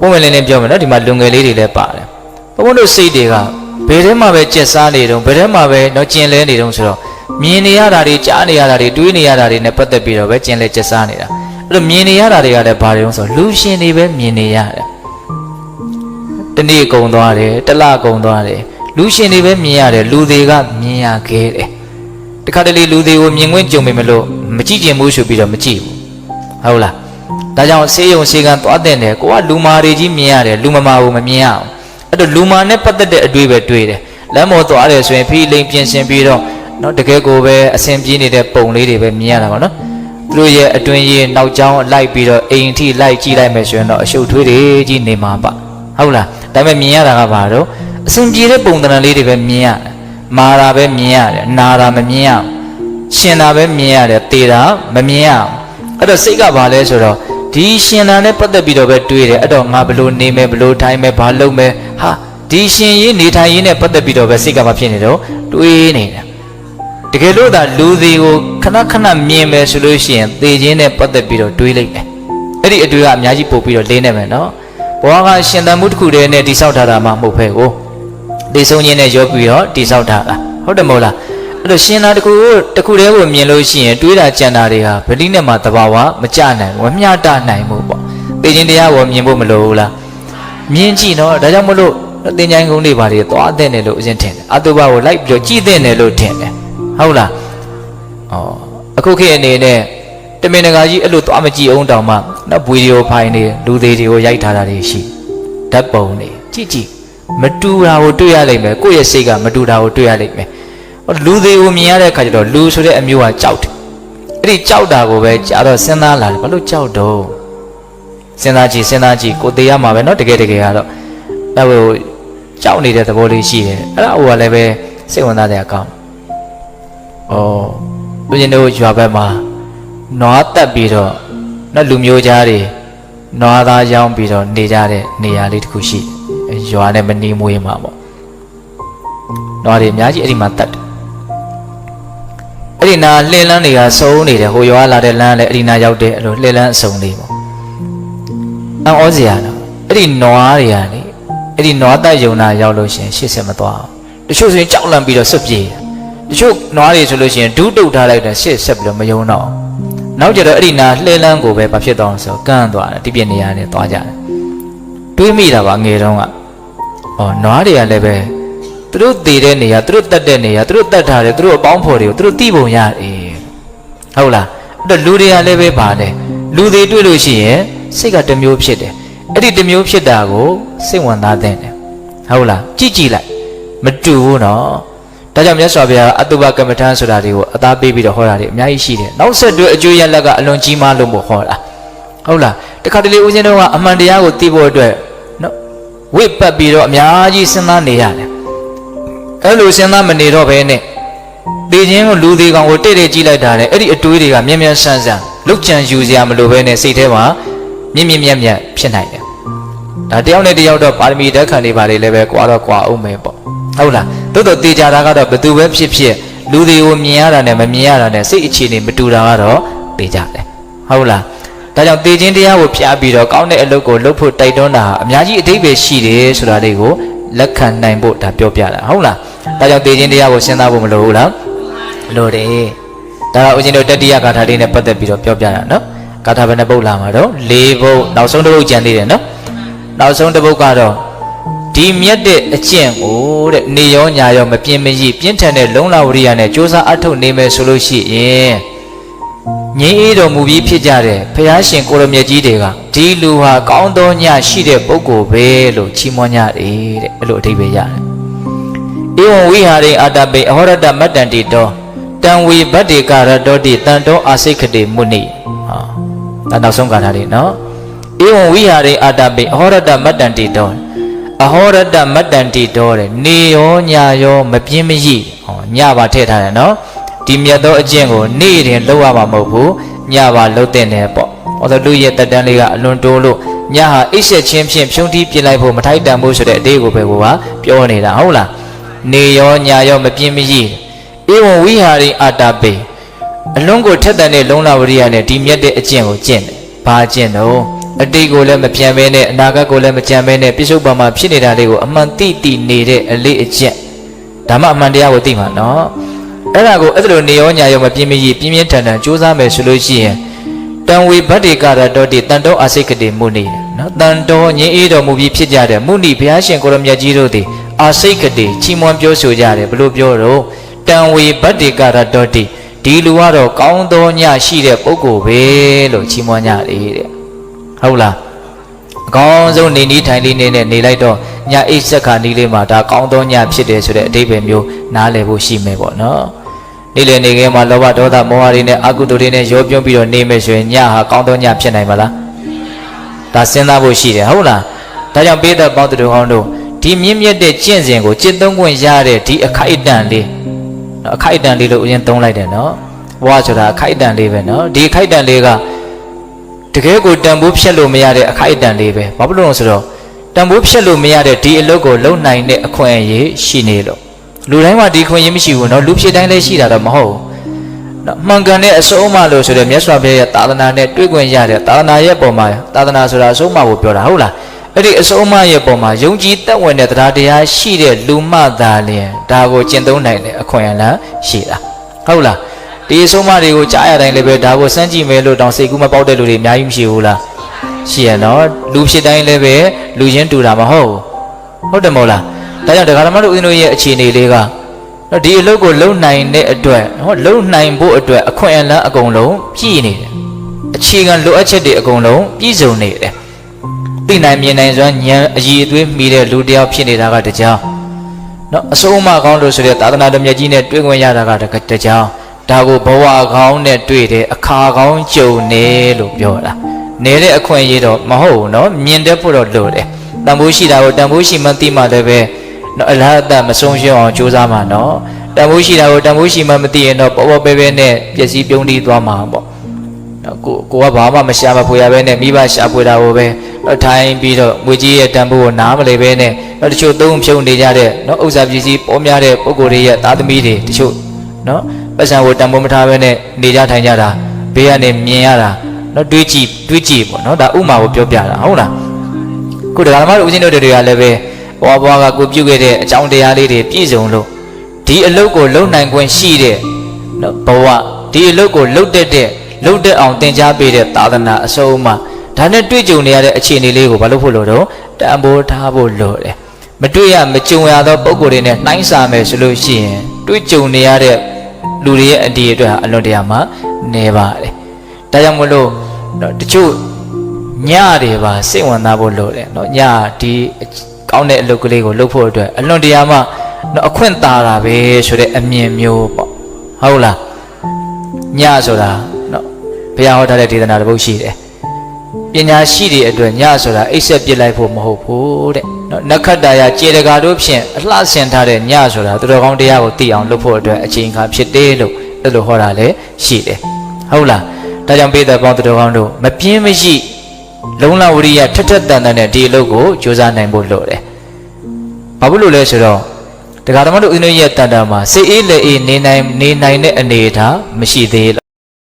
ပုံဝင်လင်းလင်းပြောမယ်နော်ဒီမှာလူငယ်လေးတွေလည်းပါတယ်ဘုန်းတို့စိတ်တွေကဘယ်ထဲမှာပဲကြက်စားနေတုံးဘယ်ထဲမှာပဲတော့ကျင်လဲနေတုံးဆိုတော့မြင်နေရတာတွေကြားနေရတာတွေတွေးနေရတာတွေနဲ့ပတ်သက်ပြီးတော့ပဲကျင်လဲကြက်စားနေတာအဲ့တော့မြင်နေရတာတွေကလည်းဘာတွေတုံးဆိုလူရှင်တွေပဲမြင်နေရတယ်တနေ့ကုံသွားတယ်တလကုံသွားတယ်လူရှင်တွေပဲမြင်ရတယ်လူတွေကမြင်ရခဲ့တယ်တခါတလေလူတွေကိုမြင်ခွင့်ကြုံပေမလို့မကြည့်ကျင်ဘူးဆိုပြီးတော့မကြည့်ဘူးဟုတ်လားဒါကြောင့်ဆေးရုံဆေးကန်းသွားတဲ့တယ်ကိုကလူမာတွေကြီးမြင်ရတယ်လူမမာကိုမမြင်ရအောင်အဲ့တော့လူမာနဲ့ပတ်သက်တဲ့အတွေ့ပဲတွေ့တယ်လမ်းပေါ်သွားတယ်ဆိုရင်ဖီးလိန်ပြင်ဆင်ပြီးတော့နော်တကယ်ကိုပဲအဆင်ပြေနေတဲ့ပုံလေးတွေပဲမြင်ရတာပါနော်သူတို့ရဲ့အတွင်းရေးနောက်ကျောင်းလိုက်ပြီးတော့အိမ်ထိလိုက်ကြည့်လိုက်မယ်ဆိုရင်တော့အရှုပ်ထွေးတွေကြီးနေမှာပါဟုတ်လားဒါပေမဲ့မြင်ရတာကဘာတော့အဆင်ပြေတဲ့ပုံသဏ္ဍာန်လေးတွေပဲမြင်ရတယ်မာတာပဲမြင်ရတယ်နာတာမမြင်ရအောင်ရှင်တာပဲမြင်ရတယ်သေတာမမြင်ရအောင်အဲ့တော့စိတ်ကဘာလဲဆိုတော့ဒီရှင်တာနဲ့ပတ်သက်ပြီးတော့ပဲတွေးတယ်အဲ့တော့ငါဘလို့နေမယ်ဘလို့ထိုင်မယ်ဘာလုပ်မယ်ဟာဒီရှင်ရေးနေထိုင်ရေးနဲ့ပတ်သက်ပြီးတော့ပဲစိတ်ကဘာဖြစ်နေတော့တွေးနေတာတကယ်လို့သာလူတွေကိုခဏခဏမြင်မယ်ဆိုလို့ရှိရင်သေခြင်းနဲ့ပတ်သက်ပြီးတော့တွေးလိုက်တယ်အဲ့ဒီအတွေ့ကအများကြီးပို့ပြီးတော့လေးနေမယ်နော်ဘဝကရှင်သန်မှုတစ်ခုတည်းနဲ့တိဆောက်ထားတာမှမဟုတ်ပဲကိုဒီဆုံးခြင်းနဲ့ရောပြီးတော့တိဆောက်ထားတာဟုတ်တယ်မဟုတ်လားအဲ့တော့ရှင်သာတစ်ခုတည်းကိုမြင်လို့ရှိရင်တွေးတာကြံတာတွေဟာဗတိနဲ့မှတဘာဝမကြနိုင်ဘူးမမျှတနိုင်ဘူးပေါ့သိခြင်းတရားကိုမြင်ဖို့မလိုဘူးလားမြင်ကြည့်နော်ဒါကြောင့်မလို့သင်္ချိုင်းကုန်းတွေဘာတွေသွားတဲ့တယ်လို့အရင်ထင်တယ်အတုပကိုလိုက်ပြီးတော့ကြည့်တဲ့တယ်လို့ထင်တယ်ဟုတ်လားဩအခုခေတ်အနေနဲ့တမင်တကာကြီးအဲ့လိုသွားမကြည့်အောင်တောင်မှနော်ဗီဒီယိုဖိုင်တွေလူသေးတွေကိုရိုက်ထားတာတွေရှိဓာတ်ပုံတွေကြည့်မတူတာကိုတွေ့ရလိမ့်မယ်ကိုယ့်ရဲ့စိတ်ကမတူတာကိုတွေ့ရလိမ့်မယ်လူသေးကိုမြင်ရတဲ့အခါကျတော့လူဆိုတဲ့အမျိုးကကြောက်တယ်အဲ့ဒီကြောက်တာကိုပဲကြာတော့စဉ်းစားလာတယ်ဘာလို့ကြောက်တော့စဉ်းစားကြည့်ကိုသေးရမှာပဲเนาะတကယ်ကတော့အဲ့ဟိုကြောက်နေတဲ့သဘောလေးရှိတယ်အဲ့ဒါဟိုကလည်းပဲစိတ်ဝင်စားတဲ့အကောင်းလူချင်းတို့ရွာဘက်မှာနွားတက်ပြီးတော့နော်လူမျိုးသားတွေနွားသားရောင်းပြီးတော့နေကြတဲ့နေရာလေးတစ်ခုရှိရွာနဲ့မနီးမွေးမှာပေါ့နွားတွေအများကြီးအဲ့ဒီမှာတက်တယ်အဲ့ဒီနာလှည့်လန်းတွေကစုံနေတယ်ဟိုရွာလာတဲ့လမ်းလည်းအဲ့ဒီနာရောက်တဲ့အဲ့လိုလှည့်လန်းအစုံလေးပေါ့အော်စရာတော့အဲ့ဒီနွားတွေကလေအဲ့ဒီနွားတက်ယုံနာရောက်လို့ရှိရင်ရှေ့ဆက်မသွားတချို့ဆိုရင်ကြောက်လန့်ပြီးတော့ဆွတ်ပြေးတချို့နွားတွေဆိုလို့ရှိရင်ဒူးတုတ်ထားလိုက်တယ်ရှေ့ဆက်ပြီးတော့မယုံတော့နောက်ကျတော့အဲ့ဒီနာလှည့်လန်းကိုပဲဘာဖြစ်သွားအောင်ဆိုကန်းသွားတယ်ဒီပြနေရာနဲ့သွားကြတယ်တွေးမိတာပါငယ်တုန်းကနွားတွေကလည်းပဲသူတို့တည်တဲ့နေရာသူတို့တက်တဲ့နေရာသူတို့တက်ထားတယ်သူတို့အပေါင်းဖော်တွေကိုသူတို့သိပုံရတယ်ဟုတ်လားအဲ့တော့လူတွေကလည်းပဲပါလေလူတွေတွေ့လို့ရှိရင်စိတ်ကတစ်မျိုးဖြစ်တယ်အဲ့ဒီတစ်မျိုးဖြစ်တာကိုစိတ်ဝင်စားတဲ့တယ်ဟုတ်လားကြည့်လိုက်မတူဘူးနော်ဒါကြောင့်မြတ်စွာဘုရားအတုပကမ္မထံဆိုတာတွေကိုအသားပေးပြီးတော့ဟောတာတွေအများကြီးရှိတယ်နောက်ဆက်တွဲအကျိုးရလဒ်ကအလွန်ကြီးမားလို့မို့ဟောတာဟုတ်လားတခါတလေဦးဇင်းတို့ကအမှန်တရားကိုသိဖို့အတွက်နော်ဝိပတ်ပြီးတော့အများကြီးစဉ်းစားနေရတယ်အဲ့လိုစဉ်းစားမနေတော့ဘဲနဲ့သိချင်းကိုလူသေးကောင်ကိုတိတ်တိတ်ကြည့်လိုက်တာလေအဲ့ဒီအတွေးတွေကမြဲမြဲဆန်းဆန်းလုတ်ကြံယူစရာမလိုဘဲနဲ့စိတ်ထဲမှာမြင့်ဖြစ်နိုင်တယ်ဒါတယောက်နဲ့တယောက်တော့ပါရမီဓာတ်ခံနေပါလေလည်းပဲကွာတော့ကွာအောင်မယ်ပေါ့ဟုတ်လားတိုးတော့တေချာတာကတော့ဘသူပဲဖြစ်လူတွေကိုမြင်ရတာနဲ့မမြင်ရတာနဲ့စိတ်အခြေအနေမတူတာကတော့တေချာတယ်ဟုတ်လားဒါကြောင့်တေခြင်းတရားကိုဖျားပြီးတော့ကောင်းတဲ့အလုပ်ကိုလုပ်ဖို့တိုက်တွန်းတာအများကြီးအဓိပ္ပာယ်ရှိတယ်ဆိုတာလေးကိုလက်ခံနိုင်ဖို့ဒါပြောပြတာဟုတ်လားဒါကြောင့်တေခြင်းတရားကိုစဉ်းစားဖို့မလိုဘူးလားလိုတယ်ဒါတော့ဦးဇင်းတို့တတိယဂါထာလေးနဲ့ပတ်သက်ပြီးတော့ပြောပြတာနော်ဂါထာဘယ်နှပုဒ်လာမှာတော့၄ပုဒ်နောက်ဆုံးတစ်ပုဒ်ကျန်သေးတယ်နော်နောက်ဆုံးတစ်ပုဒ်ကတော့ဒီမြတ်တဲ့အကျင့်ကိုတဲ့နေရောညာရောမပြင်းမရပြင်းထန်တဲ့လုံလဝရိယနဲ့ကြိုးစားအထုတ်နေမယ်ဆိုလို့ရှိရင်ငြိမ်းအေးတော်မူပြီးဖြစ်ကြတဲ့ဘုရားရှင်ကိုရမြတ်ကြီးတွေကဒီလူဟာကောင်းသောညရှိတဲ့ပုဂ္ဂိုလ်ပဲလို့ချီးမွမ်းကြတယ်တဲ့အဲ့လိုအဓိပ္ပာယ်ရတယ်ဧဝံဝိဟာရိအာတပိအဟောရတမတ္တန္တိတောတံဝေဗတ္တေကာရတောတိတန်တောအာစိခတေမုနိဒါနောက်ဆုံးဂါထာလေးနော်ဧဝံဝိဟာရိအာတပိအဟောရတမတ္တန္တိတောအဟောရတမတ္တန္တိတောတဲ့နေရောညာရောမပြင်းမရညပါထည့်ထားတယ်နော်ဒီမြတ်သောအကျင့်ကိုနေ့တင်လုပ်ရမှာမဟုတ်ဘူးညပါလုပ်တဲ့နယ်ပေါ့ဟောဆိုလူရဲ့တက်တန်းလေးကအလွန်တိုးလို့ညဟာအိပ်ဆက်ချင်းဖြင့်ဖြုံးတီးပြလိုက်ဖို့မထိုက်တန်ဘူးဆိုတဲ့အသေးကိုပဲကိုကပြောနေတာဟုတ်လားနေရောညာရောမပြင်းမရဧဝံဝိဟာရိအာတပိအလွန်ကိုထက်တန်တဲ့လုံလဝရိယနဲ့ဒီမြတ်တဲ့အကျင့်ကိုကျင့်တယ်ဘာကျင့်တော့ အတိတ်ကိုလည်းမပြန်ဘဲနဲ့အနာဂတ်ကိုလည်းမကြံဘဲနဲ့ပြစ္ဆုတ်ပံမှာဖြစ်နေတာလေးကိုအမှန်သိနေတဲ့အလေးအကျင့်ဒါမှအမှန်တရားကိုသိမှာနော်အဲ့ဒါကိုအဲ့လိုနေရောညာရောမပြင်းမကြီးပြင်းပြင်းထန်ထန်ကြိုးစားမယ်ဆိုလို့ရှိရင်တံဝေဗတ္တိကာရတောတိတန်တောအာစိတ်ကတိမုနိနော်တန်တောငြင်းအေးတော်မူပြီးဖြစ်ကြတဲ့မုနိဘုရားရှင်ကိုရမြတ်ကြီးတို့သည်အာစိတ်ကတိချီးမွမ်းပြောဆိုကြတယ်ဘလို့ပြောတော့တံဝေဗတ္တိကာရတောတိဒီလူကတော့ကောင်းသောညရှိတဲ့ပုဂ္ဂိုလ်ပဲလို့ချီးမွမ်းကြတယ်တဲ့ဟုတ်လားအကောင်းဆုံးနေနီးထိုင်လေးနေနဲ့နေလိုက်တော့ညအိတ်ဆက်ခါနီးလေးမှာဒါကောင်းသောညဖြစ်တယ်ဆိုတဲ့အဓိပ္ပာယ်မျိုးနားလည်ဖို့ရှိမယ်ပေါ့နော်နေ့လည်နေခင်းမှာလောဘဒေါသမောဟတွေနဲ့အကုသိုလ်တွေနဲ့ရောပြုံးပြီးတော့နေမယ်ဆိုရင်ညဟာကောင်းသောညဖြစ်နိုင်မလားဒါစဉ်းစားဖို့ရှိတယ်ဟုတ်လားဒါကြောင့်ပေးသက်ပေါင်းသူတို့ဟောင်းတို့ဒီမြင့်မြတ်တဲ့ကျင့်စဉ်ကိုจิตသုံးခွင့်ရတဲ့ဒီအခိုက်အတန့်လေးအခိုက်အတန့်လေးလို့အရင်သုံးလိုက်တယ်နော်ဘဝဆိုတာအခိုက်အတန့်လေးပဲနော်ဒီအခိုက်အတန့်လေးကတကယ်ကိုတန်ဖိုးဖြတ်လို့မရတဲ့အခိုက်အတန့်လေးပဲဘာဖြစ်လို့လဲဆိုတော့တန်ဖိုးဖြတ်လို့မရတဲ့ဒီအလုပ်ကိုလုပ်နိုင်တဲ့အခွင့်အရေးရှိနေလို့လူတိုင်းမှာဒီခွင့်ရမရှိဘူးเนาะလူဖြစ်တိုင်းလည်းရှိတာတော့မဟုတ်ဘူးเนาะမှန်ကန်တဲ့အဆုံးအမလို့ဆိုတဲ့မြတ်စွာဘုရားရဲ့သာသနာနဲ့တွေ့ခွင့်ရတဲ့သာသနာရဲ့ပုံမှာသာသနာဆိုတာအဆုံးအမကိုပြောတာဟုတ်လားအဲ့ဒီအဆုံးအမရဲ့ပုံမှာယုံကြည်သက်ဝင်တဲ့တရားတရားရှိတဲ့လူမှသာလျင်ဒါကိုကျင့်သုံးနိုင်တဲ့အခွင့်အလမ်းရှိတာဟုတ်လားဒီအဆုံးအမတွေကိုကြားရတိုင်းလည်းပဲဒါကိုစမ်းကြည့်မယ်လို့တောင်စိတ်ကူးမပေါက်တဲ့လူတွေအများကြီးမရှိဘူးလားရှိရနော်လူဖြစ်တိုင်းလည်းပဲလူရင်းတူတာမဟုတ်ဟုတ်တယ်မဟုတ်လားဒါကြောင့်ဒကာဓမ္မတို့ဦးဇင်းတို့ရဲ့အခြေအနေလေးကဒီအလုပ်ကိုလုံနိုင်တဲ့အတွက်လုံနိုင်ဖို့အတွက်အခွင့်အလမ်းအကုန်လုံးပြည့်နေတယ်အခြေခံလိုအပ်ချက်တွေအကုန်လုံးပြည့်စုံနေတယ်သိနိုင်မြင်နိုင်စွမ်းဉာဏ်အည်အသွေးမိတဲ့လူတစ်ယောက်ဖြစ်နေတာကတကြောင်နော်အစိုးအမကောင်းလို့ဆိုတဲ့သာသနာတော်မြတ်ကြီးနဲ့တွေ့ခွင့်ရတာကတကြောင်ဒါကိုဘဝကောင်းနဲ့တွေ့တယ်အခါကောင်းကြုံနေလို့ပြောတာနေတဲ့အခွင့်အရေးတော့မဟုတ်ဘူးနော်မြင်တတ်ဖို့တော့လိုတယ်တန်ဖိုးရှိတာကိုတန်ဖိုးရှိမှသိမှလည်းပဲနော်အလားအသက်မဆုံးရှုံးအောင်ကြိုးစားမှာနော်တန်ဖိုးရှိတာကိုတန်ဖိုးရှိမှမသိရင်တော့ပေါ်ပဲနဲ့ပျက်စီးပြုံးတီးသွားမှာပေါ့နော်ကိုကဘာမှမရှာမဖွေရပဲနဲ့မိဘရှာဖွေတာကိုပဲထိုင်ပြီးတော့ငွေကြီးရဲ့တန်ဖိုးကိုနားမလဲပဲနဲ့တချို့သုံးဖြုံနေကြတဲ့နော်ဥစ္စာပစ္စည်းပေါ်များတဲ့ပုဂ္ဂိုလ်တွေရဲ့သားသမီးတွေတချို့နော်ပတ်စံကိုတန်ဖိုးမထားပဲနဲ့နေကြထိုင်ကြတာဘေးကနေမြင်ရတာနော်တွေးကြည့်ပေါ့နော်ဒါဥမာကိုပြောပြတာဟုတ်လားခုဒကာဓမ္မတို့ဦးဇင်းတို့တွေကလည်းပဲဘဝကကိုပြုခဲ့တဲ့အကြောင်းတရားလေးတွေပြည့်စုံလို့ဒီအလုပ်ကိုလုပ်နိုင်ခွင့်ရှိတဲ့နော်ဘဝဒီအလုပ်ကိုလုပ်တဲ့အောင်သင်ကြားပေးတဲ့သာသနာအစုံအမဒါနဲ့တွေ့ကြုံနေရတဲ့အခြေအနေလေးကိုဘာလို့ဖို့လို့တော့တန်ဖိုးထားဖို့လိုတယ်မတွေ့ရမကြုံရသောပုံကိုယ်တွေနဲ့နှိုင်းစာမယ်ဆိုလို့ရှိရင်တွေ့ကြုံနေရတဲ့လူတွေရဲ့အတည်အတွက်ဟာအလွန်တရာမှနေပါတယ်ဒါကြောင့်မလို့တချို့ညတွေပါစိတ်ဝင်စားဖို့လိုတယ်နော်ညဒီကောင်းတဲ့အလုပ်ကလေးကိုလုပ်ဖို့အတွက်အလွန်တရာမှနော်အခွင့်သာတာပဲဆိုတဲ့အမြင်မျိုးပေါ့ဟုတ်လားညဆိုတာနော်ဘုရားဟောထားတဲ့ဒေသနာတစ်ပုဒ်ရှိတယ်ပညာရှိတွေအတွက်ညဆိုတာအိပ်ဆက်ပြစ်လိုက်ဖို့မဟုတ်ဘူးတဲ့နော်နက္ခတ္တရာကျေတကာတို့ဖြင့်အလှဆင်ထားတဲ့ညဆိုတာသူတော်ကောင်းတရားကိုသိအောင်လုပ်ဖို့အတွက်အချိန်အခါဖြစ်တယ်လို့အဲ့လိုဟောတာလည်းရှိတယ်ဟုတ်လားဒါကြောင့်ပေးတဲ့ပေါင်းသူတော်ကောင်းတို့မပြင်းမရှိလုံလဝရိယထက်ထက်တန်တန်နဲ့ဒီအလုပ်ကိုကြိုးစားနိုင်ဖို့လိုတယ်ဘာဖြစ်လို့လဲဆိုတော့ဒကာဓမ္မတို့ဦးဇင်းရဲ့တန်တာမှာစိတ်အေးလက်အေးနေနိုင်တဲ့အနေအထားမရှိသေး